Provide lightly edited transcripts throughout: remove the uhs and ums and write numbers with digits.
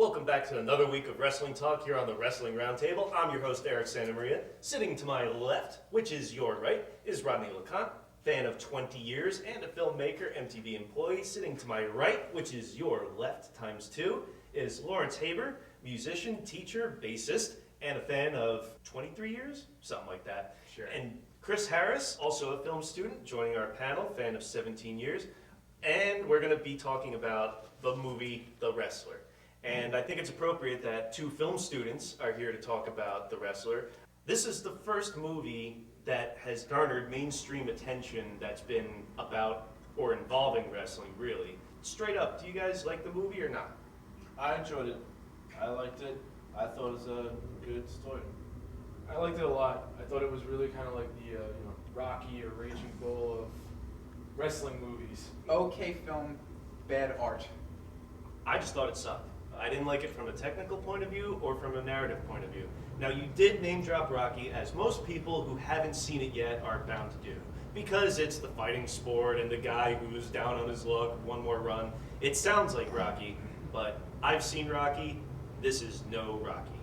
Welcome back to another week of wrestling talk here on the Wrestling Roundtable. I'm your host, Eric Santamaria. Sitting to my left, which is your right, is Rodney LeConte, fan of 20 years and a filmmaker, MTV employee. Sitting to my right, which is your left times two, is Lawrence Haber, musician, teacher, bassist, and a fan of 23 years? Something like that. Sure. And Chris Harris, also a film student, joining our panel, fan of 17 years. And we're going to be talking about the movie The Wrestler. And I think it's appropriate that two film students are here to talk about The Wrestler. This is the first movie that has garnered mainstream attention that's been about or involving wrestling, really. Straight up, do you guys like the movie or not? I enjoyed it. I liked it. I thought it was a good story. I liked it a lot. I thought it was really kind of like the Rocky or Raging Bull of wrestling movies. Okay film, bad art. I just thought it sucked. I didn't like it from a technical point of view or from a narrative point of view. Now, you did name drop Rocky, as most people who haven't seen it yet are bound to do, because it's the fighting sport and the guy who's down on his luck, one more run. It sounds like Rocky, but I've seen Rocky. This is no Rocky.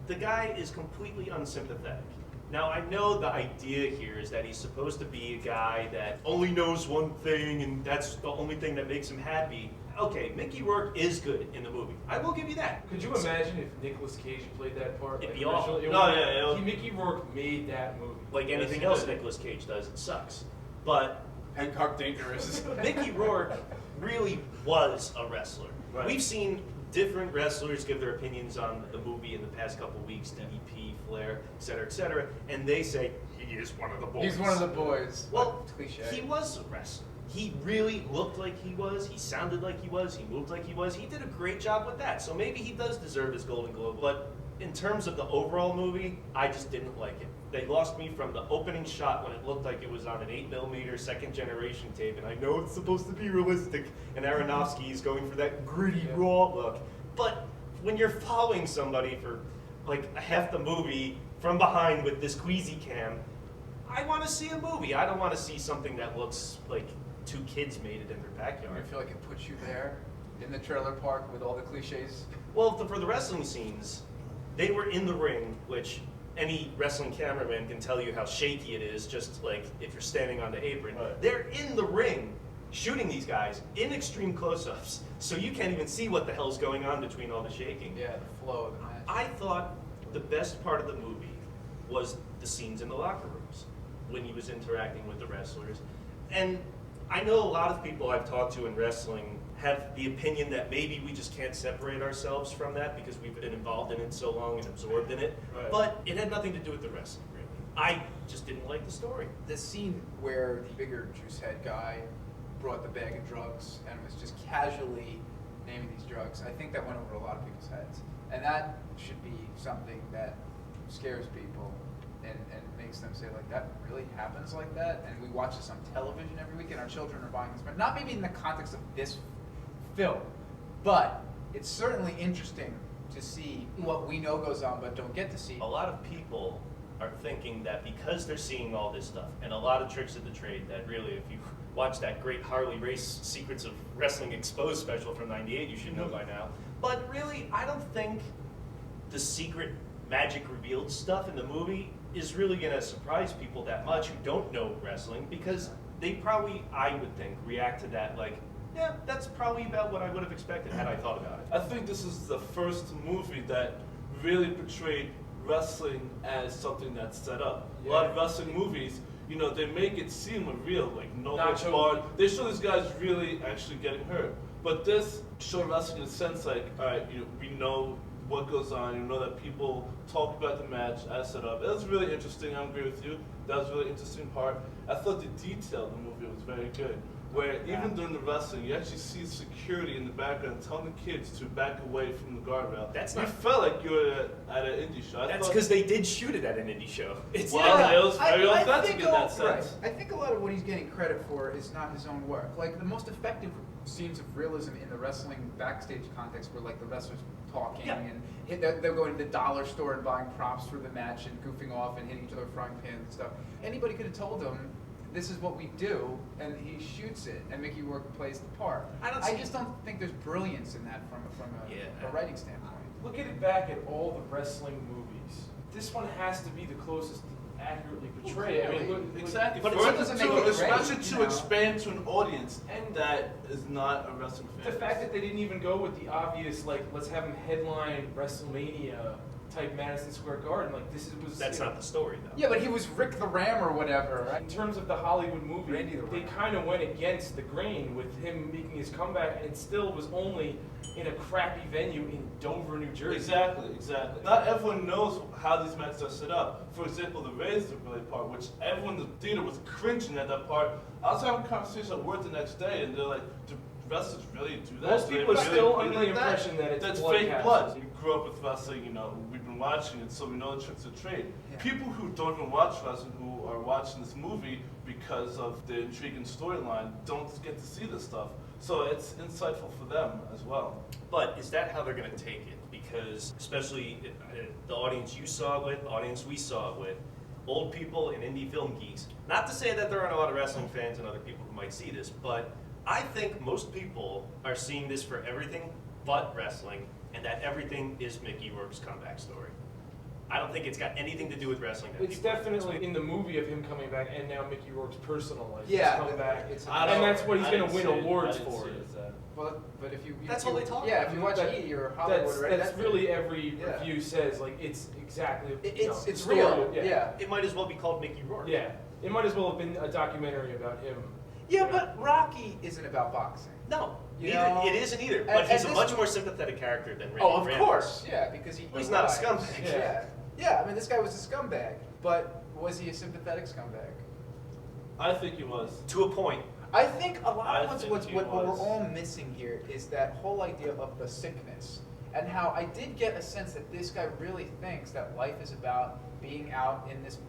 The guy is completely unsympathetic. Now, I know the idea here is that he's supposed to be a guy that only knows one thing and that's the only thing that makes him happy. Okay, Mickey Rourke is good in the movie. I will give you that. Could you imagine if Nicolas Cage played that part? It'd like, be awful. originally? Mickey Rourke made that movie. Like anything else Nicolas Cage does, it sucks. But Hancock Dangerous. Mickey Rourke really was a wrestler. Right. We've seen different wrestlers give their opinions on the movie in the past couple weeks, DDP, Flair, et cetera, and they say, he is one of the boys. He's one of the boys. Well, cliche. he was a wrestler. He really looked like he was, he sounded like he was, he moved like he was. He did a great job with that, so maybe he does deserve his Golden Globe. But in terms of the overall movie, I just didn't like it. They lost me from the opening shot when it looked like it was on an 8mm second generation tape, and I know it's supposed to be realistic, and Aronofsky is going for that gritty, raw look. But when you're following somebody for like half the movie from behind with this queasy cam, I want to see a movie. I don't want to see something that looks like two kids made it in their backyard. I feel like it puts you there in the trailer park with all the cliches. Well, for the wrestling scenes, they were in the ring, which any wrestling cameraman can tell you how shaky it is, just like if you're standing on the apron. Right. They're in the ring shooting these guys in extreme close-ups, so you can't even see what the hell's going on between all the shaking. Yeah, the flow of the match. I thought the best part of the movie was the scenes in the locker rooms when he was interacting with the wrestlers. And I know a lot of people I've talked to in wrestling have the opinion that maybe we just can't separate ourselves from that because we've been involved in it so long and absorbed in it. Right. But it had nothing to do with the wrestling, really. I just didn't like the story. The scene where the bigger juice head guy brought the bag of drugs and was just casually naming these drugs, I think that went over a lot of people's heads. And that should be something that scares people and makes them say, like, that really happens like that? And we watch this on television every week and our children are buying this. But not maybe in the context of this film, but it's certainly interesting to see what we know goes on but don't get to see. A lot of people are thinking that because they're seeing all this stuff and a lot of tricks of the trade, that really, if you watch that great Harley Race Secrets of Wrestling Exposed special from '98, you should know by now. But really, I don't think the secret magic revealed stuff in the movie is really going to surprise people that much who don't know wrestling, because they probably, I would think, react to that like, yeah, that's probably about what I would have expected had I thought about it. I think this is the first movie that really portrayed wrestling as something that's set up. A lot of wrestling movies, they make it seem real, like no holds barred. They show these guys really actually getting hurt. But this showed wrestling in a sense like, all right, we know what goes on, you know that people talk about the match as set up. It was really interesting, I agree with you. That was a really interesting part. I thought the detail of the movie was very good. Where even during the wrestling, you actually see security in the background telling the kids to back away from the guardrail. You felt like you were at an indie show. That's because they did shoot it at an indie show. It was very authentic in that sense. Right. I think a lot of what he's getting credit for is not his own work. Like, the most effective scenes of realism in the wrestling backstage context were like the wrestlers talking and they're going to the dollar store and buying props for the match and goofing off and hitting each other with frying pans and stuff. Anybody could have told them this is what we do, and he shoots it, and Mickey Rourke plays the part. I just don't think there's brilliance in that from a writing standpoint. Look at it back at all the wrestling movies. This one has to be the closest to accurately portray it. I mean, look, Exactly. But it For doesn't to- make it especially great, to you know? expand to an audience And that is not a wrestling fan. the fact that they didn't even go with the obvious, like, let's have him headline WrestleMania type Madison Square Garden, like was. That's not the story, though. Yeah, but he was Rick the Ram or whatever, right? In terms of the Hollywood movie, Randy the they Ram. kind of went against the grain with him making his comeback, and it still was only in a crappy venue in Dover, New Jersey. Exactly. Not everyone knows how these matches are set up. For example, the razor blade part, which everyone in the theater was cringing at that part. I was having a conversation at work the next day, and they're like, do wrestlers really do that? Most Do they people are really still bleed under the like that? impression that it's That's blood fake capsules. blood. We grew up with wrestling, you know, we've been watching it, so we know the tricks of the trade. Yeah. People who don't even watch wrestling, who are watching this movie because of the intriguing storyline, don't get to see this stuff. So it's insightful for them as well. But is that how they're going to take it? Because especially the audience you saw it with, the audience we saw it with, old people and indie film geeks. Not to say that there aren't a lot of wrestling fans and other people who might see this, but I think most people are seeing this for everything but wrestling, and that everything is Mickey Rourke's comeback story. I don't think it's got anything to do with wrestling. that It's people- definitely in the movie of him coming back, and now Mickey Rourke's personal life. Yeah, his comeback. it's- And that's what he's I going didn't to win see it. awards I didn't for. see it as that. Well, but if you That's all they talk Yeah, about. if you watch That- E or Hollywood, right? That's really every Yeah. review says. Like, it's exactly. It's the it's story real. of- Yeah. It might as well be called Mickey Rourke. Yeah. It might as well have been a documentary about him. Yeah, but Rocky isn't about boxing. No, You neither, know, it isn't either. at- But at he's a this- much more sympathetic character than Randy Oh, of Ram. course. Yeah, because he. Well, he's not a lies. scumbag. Yeah. Yeah, I mean, this guy was a scumbag, but was he a sympathetic scumbag? I think he was. To a point. I think a lot I of think he what we're was. all missing here is that whole idea of the sickness, and how I did get a sense that this guy really thinks that life is about being out in this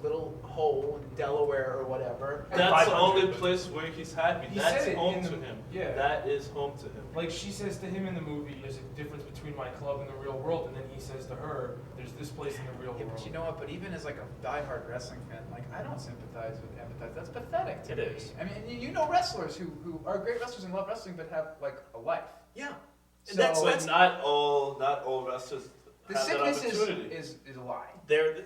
little hole in Delaware or whatever. That's the 500. only place where he's happy. He That's said it home in to the- him. yeah. That is home to him. Like she says to him in the movie, there's a difference between my club and the real world, and then he says to her, there's this place in the real Yeah, world. but you know what? But even as like a diehard wrestling fan, like I don't sympathize with empathize. That's pathetic to It me. is. I mean, you know wrestlers who are great wrestlers and love wrestling, but have like a life. Yeah. So- And that's But not all wrestlers The have that sickness opportunity. is a lie.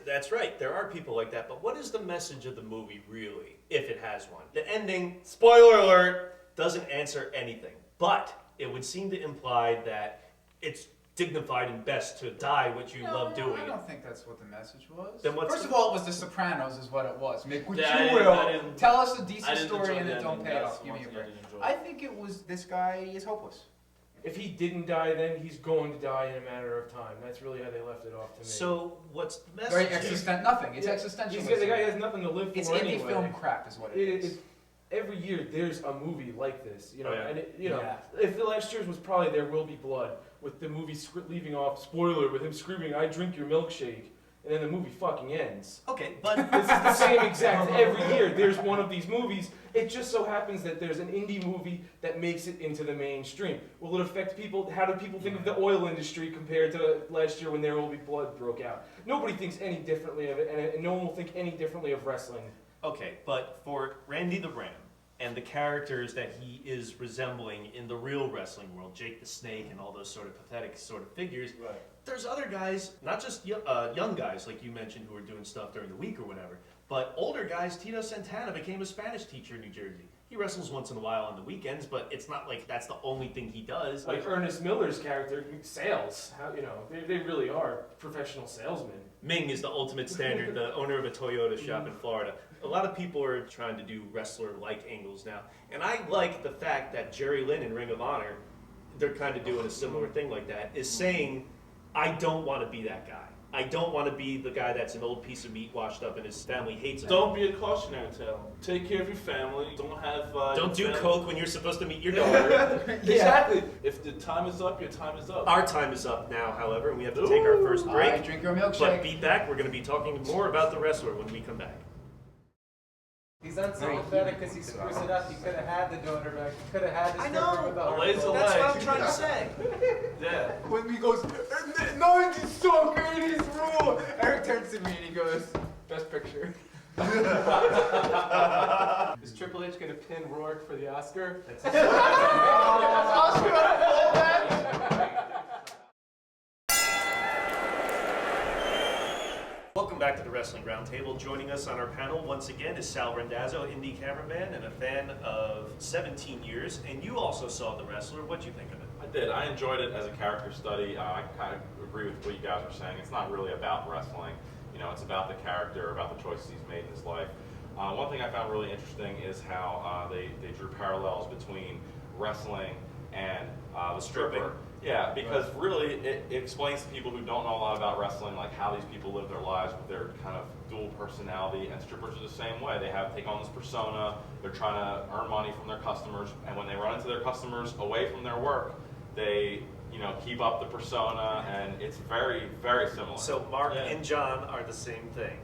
That's right. There are people like that. But what is the message of the movie really, if it has one? The ending, spoiler alert, doesn't answer anything. But it would seem to imply that it's dignified and best to die what you love doing. I don't think that's what the message was. Then what's First the- of all, it was The Sopranos, is what it was. Make what Yeah, you I will. didn't- Tell us a I decent didn't story enjoy and the then don't ending. pay it That's off. Give me a one break. thing I didn't enjoy. I think it was this guy is hopeless. If he didn't die then, he's going to die in a matter of time. That's really how they left it off to me. So what's the Very message? nothing. It's Yeah, existential. the guy has nothing to live for It's anyway. indie film crap, is what it is. Every year there's a movie like this, you know, Oh, yeah. and it, you know, Yeah. if the last year's was probably There Will Be Blood, with the movie leaving off, spoiler, with him screaming, "I drink your milkshake," and then the movie fucking ends. Okay, but This is the same exact every year. There's one of these movies. It just so happens that there's an indie movie that makes it into the mainstream. Will it affect people? How do people think of the oil industry compared to last year when There Will Be Blood broke out? Nobody thinks any differently of it, and no one will think any differently of wrestling. okay, but for Randy the Ram and the characters that he is resembling in the real wrestling world, Jake the Snake and all those sort of pathetic sort of figures, Right. there's other guys, not just young guys like you mentioned who are doing stuff during the week or whatever, but older guys. Tito Santana became a Spanish teacher in New Jersey. He wrestles once in a while on the weekends, but it's not like that's the only thing he does. Like Ernest Miller's character, sales. How, you know, they really are professional salesmen. Ming is the ultimate standard, the owner of a Toyota shop in Florida. A lot of people are trying to do wrestler-like angles now. And I like the fact that Jerry Lynn in Ring of Honor, they're kind of doing a similar thing like that, is saying, I don't want to be that guy. I don't want to be the guy that's an old piece of meat washed up and his family hates him. Don't be a cautionary tale. Take care of your family. Don't have. Don't do your family- coke when you're supposed to meet your daughter. Exactly. If the time is up, your time is up. Our time is up now, however, and we have to take our first I break. drink your But milkshake. be back, we're going to be talking more about the wrestler when we come back. He's unsympathetic because he screws it up. He could have had the donor back. He could have had this I know. with the heart Laser goal. That's what leg. I'm trying to say. Yeah. When he goes, no, it's so great, his rule. Eric turns to me and he goes, best picture. Is Triple H gonna pin Rourke for the Oscar? Welcome back to the Wrestling Roundtable. Joining us on our panel once again is Sal Rendazzo, indie cameraman and a fan of 17 years. And you also saw The Wrestler. What'd you think of it? I did. I enjoyed it as a character study. I kind of agree with what you guys were saying. It's not really about wrestling. You know, it's about the character, about the choices he's made in his life. One thing I found really interesting is how they drew parallels between wrestling and the stripper. Yeah, because really it explains to people who don't know a lot about wrestling, like how these people live their lives with their kind of dual personality. And strippers are the same way. They take on this persona. They're trying to earn money from their customers, and when they run into their customers away from their work, they keep up the persona, and it's very, very similar. So Mark and John are the same thing.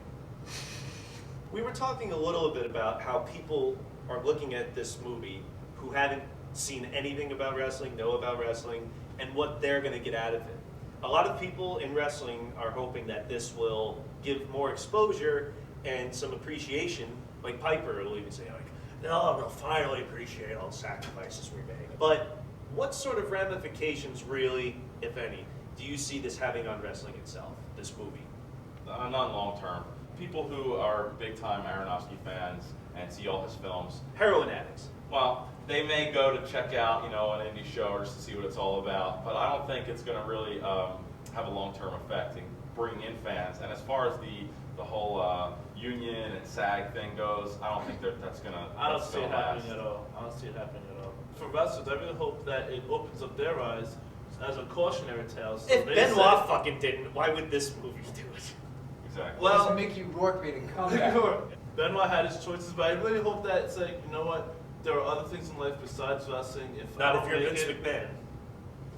We were talking a little bit about how people are looking at this movie who haven't seen anything about wrestling, know about wrestling, and what they're going to get out of it. A lot of people in wrestling are hoping that this will give more exposure and some appreciation. Like Piper will even say, like, no, we'll finally appreciate all the sacrifices we made. But what sort of ramifications, really, if any, do you see this having on wrestling itself, this movie? Not long term. People who are big-time Aronofsky fans and see all his films. Heroin addicts. Well, they may go to check out, an indie show just to see what it's all about, but I don't think it's going to really have a long-term effect in bringing in fans. And as far as the whole union and SAG thing goes, I don't think that's going to. I don't see it happening at all. I don't see it happening at all. For wrestlers, I really hope that it opens up their eyes as a cautionary tale. So If Benoit fucking didn't, why would this movie do it? Exactly. Well, Mickey Rourke made a comeback. Benoit had his choices, but I really hope that it's like, you know what, there are other things in life besides wrestling. Not if you're Vince McMahon.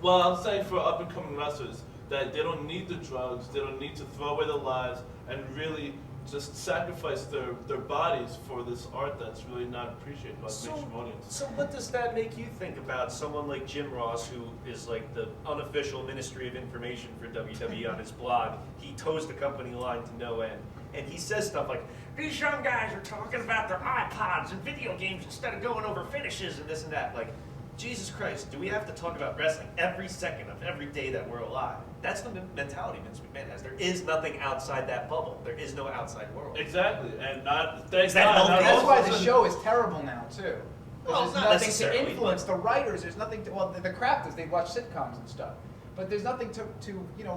Well, I'm saying for up-and-coming wrestlers, that they don't need the drugs, they don't need to throw away their lives, and really just sacrifice their bodies for this art that's really not appreciated by the mainstream audience. So what does that make you think about someone like Jim Ross, who is like the unofficial Ministry of Information for WWE on his blog? He toes the company line to no end. And he says stuff like, these young guys are talking about their iPods and video games instead of going over finishes and this and that. Like, Jesus Christ, do we have to talk about wrestling every second of every day that we're alive? That's the mentality Vince McMahon has. There is nothing outside that bubble. There is no outside world. Exactly, and Is that healthy? That's why the show is terrible now, too. Well, There's not nothing to necessarily, influence the writers. There's nothing to, well, the crafters, they watch sitcoms and stuff. But there's nothing to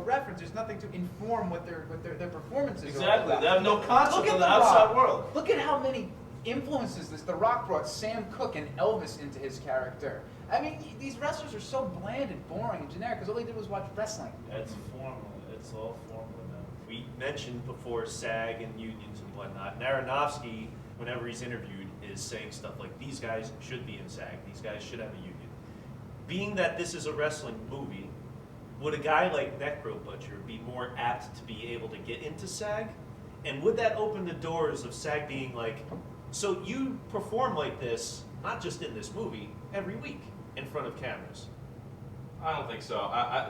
reference. There's nothing to inform what their performances are Exactly, about. they have no concept Look at of the The outside Rock. world. Look at how many influences The Rock brought Sam Cooke and Elvis into his character. I mean, these wrestlers are so bland and boring and generic because all they did was watch wrestling. It's formula. It's all formula now. We mentioned before SAG and unions and whatnot. And Aronofsky, whenever he's interviewed, is saying stuff like, these guys should be in SAG. These guys should have a union. Being that this is a wrestling movie, would a guy like Necro Butcher be more apt to be able to get into SAG? And would that open the doors of SAG being like, so you perform like this, not just in this movie, every week in front of cameras? I don't think so.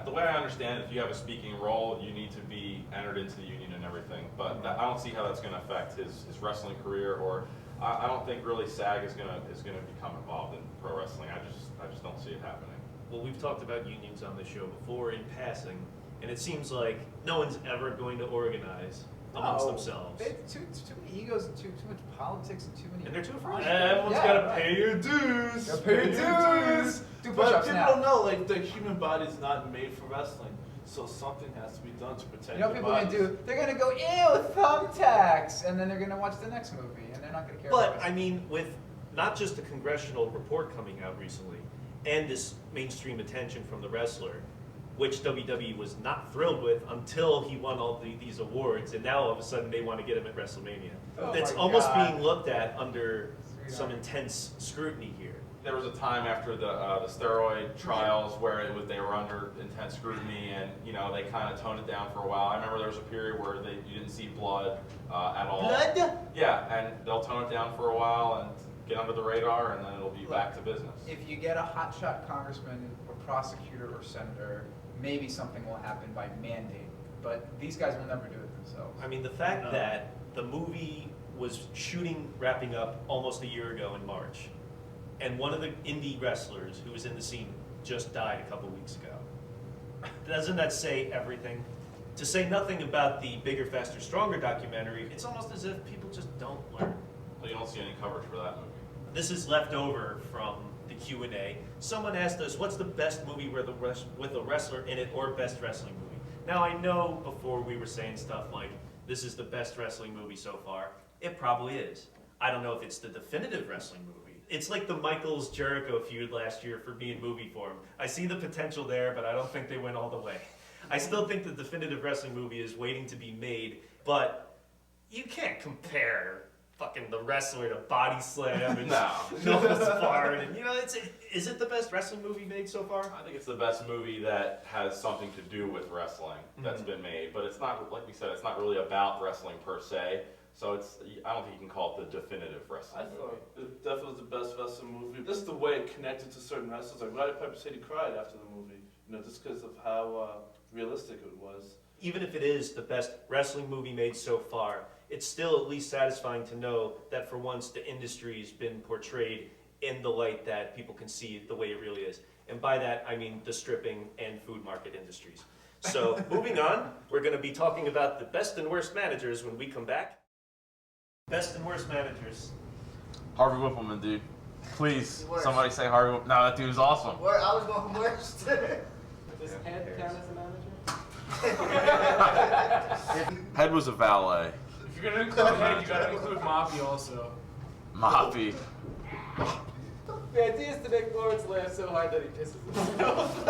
The way I understand it, if you have a speaking role, you need to be entered into the union and everything. But I don't see how that's going to affect his wrestling career, or I don't think really SAG is going to become involved in pro wrestling. I just don't see it happening. Well, we've talked about unions on this show before in passing, and it seems like no one's ever going to organize amongst themselves. Too many egos, too much politics, and too many. And they're too afraid. Everyone's got to pay your dues. Gotta pay your dues. Do But push-ups people now. don't know, like, the human body is not made for wrestling. So something has to be done to protect You know what the people are bodies. gonna do? They're gonna go, ew, thumbtacks, and then they're gonna watch the next movie, and they're not gonna care. But, about I mean, with not just a congressional report coming out recently, and this mainstream attention from the wrestler, which WWE was not thrilled with until he won all these awards, and now all of a sudden they want to get him at WrestleMania. Oh It's my almost God. being looked at under Sweetheart. some intense scrutiny here. There was a time after the steroid trials where they were under intense scrutiny, and they kind of toned it down for a while. I remember there was a period where you didn't see blood at all. Blood? Yeah, and they'll tone it down for a while and get under the radar, and then it'll be back to business. If you get a hotshot congressman or prosecutor or senator, maybe something will happen by mandate. But these guys will never do it themselves. I mean, the fact that the movie was wrapping up almost a year ago in March. And one of the indie wrestlers who was in the scene just died a couple weeks ago. Doesn't that say everything? To say nothing about the Bigger, Faster, Stronger documentary, it's almost as if people just don't learn. Well, you don't see any coverage for that movie. This is left over from the Q&A. Someone asked us, what's the best movie with a wrestler in it or best wrestling movie? Now, I know before we were saying stuff like, this is the best wrestling movie so far. It probably is. I don't know if it's the definitive wrestling movie. It's like the Michaels-Jericho feud last year for me in movie form. I see the potential there, but I don't think they went all the way. I still think the definitive wrestling movie is waiting to be made, but you can't compare fucking The Wrestler to Body Slam and Noble Spartan. And, is it the best wrestling movie made so far? I think it's the best movie that has something to do with wrestling that's been made, but it's not, like we said, it's not really about wrestling per se. So I don't think you can call it the definitive wrestling movie. thought it definitely was the best wrestling movie. Just the way it connected to certain wrestlers. Like Roddy Piper said he cried after the movie. Just because of how realistic it was. Even if it is the best wrestling movie made so far, it's still at least satisfying to know that for once the industry's been portrayed in the light that people can see the way it really is. And by that, I mean the stripping and food market industries. So moving on, we're going to be talking about the best and worst managers when we come back. Best and worst managers. Harvey Whippleman, dude. Please, Worst. somebody say Harvey Whippleman. No, that dude was awesome. I was going worst. Does Head count as a manager? Head was a valet. If you're gonna include Head, you gotta include Moppy also. Moppy. The idea is to make Lawrence laugh so hard that he pisses himself.